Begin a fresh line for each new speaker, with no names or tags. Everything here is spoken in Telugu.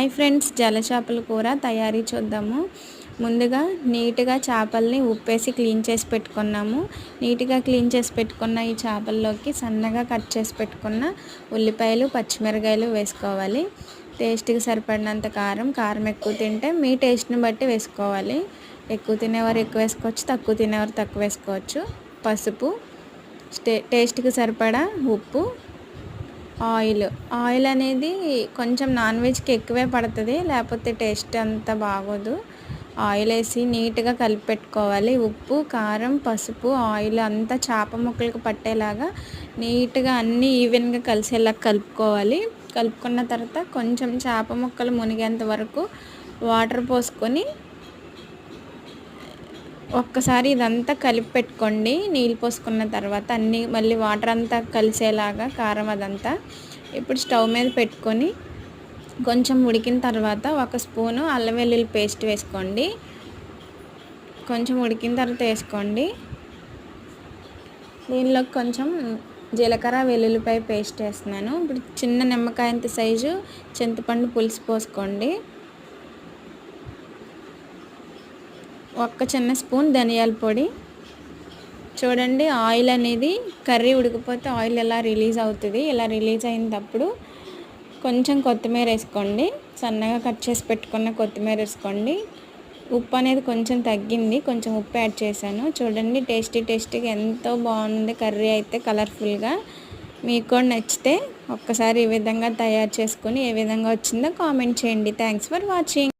హాయ్ ఫ్రెండ్స్, జల చేపల కూర తయారీ చూద్దాము. ముందుగా నీట్గా చేపల్ని ఉప్పేసి క్లీన్ చేసి పెట్టుకున్నాము. నీట్గా క్లీన్ చేసి పెట్టుకున్న ఈ చేపల్లోకి సన్నగా కట్ చేసి పెట్టుకున్న ఉల్లిపాయలు, పచ్చిమిరకాయలు వేసుకోవాలి. టేస్ట్కి సరిపడినంత కారం ఎక్కువ తింటే మీ టేస్ట్ని బట్టి వేసుకోవాలి. ఎక్కువ తినేవారు ఎక్కువ వేసుకోవచ్చు, తక్కువ తినేవారు తక్కువ వేసుకోవచ్చు. పసుపు, టేస్ట్కి సరిపడా ఉప్పు, ఆయిల్ అనేది కొంచెం నాన్ వెజ్కి ఎక్కువే పడుతుంది, లేకపోతే టేస్ట్ అంత బాగోదు. ఆయిల్ వేసి నీట్గా కలిపి పెట్టుకోవాలి. ఉప్పు, కారం, పసుపు, ఆయిల్ అంతా చేప ముక్కలకు పట్టేలాగా నీట్గా అన్నీ ఈవెన్గా కలిసేలా కలుపుకోవాలి. కలుపుకున్న తర్వాత కొంచెం చేప ముక్కలు మునిగేంత వరకు వాటర్ పోసుకొని ఒక్కసారి ఇదంతా కలిపి పెట్టుకోండి. నీళ్ళు పోసుకున్న తర్వాత అన్నీ మళ్ళీ వాటర్ అంతా కలిసేలాగా కారం అదంతా. ఇప్పుడు స్టవ్ మీద పెట్టుకొని కొంచెం ఉడికిన తర్వాత 1 స్పూను అల్లం వెల్లుల్లి పేస్ట్ వేసుకోండి. కొంచెం ఉడికిన తర్వాత వేసుకోండి. దీనిలో కొంచెం జీలకర్ర, వెల్లుల్లిపాయ పేస్ట్ వేస్తున్నాను. ఇప్పుడు చిన్న నిమ్మకాయంత సైజు చింతపండు పులుసు పోసుకోండి. 1 చిన్న స్పూన్ ధనియాల పొడి. చూడండి, ఆయిల్ అనేది కర్రీ ఉడికిపోతే ఆయిల్ ఎలా రిలీజ్ అవుతుంది. ఇలా రిలీజ్ అయినప్పుడు కొంచెం కొత్తిమీర వేసుకోండి. సన్నగా కట్ చేసి పెట్టుకున్న కొత్తిమీర వేసుకోండి. ఉప్పు అనేది కొంచెం తగ్గింది, కొంచెం ఉప్పు యాడ్ చేశాను. చూడండి, టేస్టీగా ఎంతో బాగుంది కర్రీ అయితే, కలర్ఫుల్గా. మీకు కూడా నచ్చితే ఒక్కసారి ఈ విధంగా తయారు చేసుకొని ఏ విధంగా వచ్చిందో కామెంట్ చేయండి. Thanks for watching.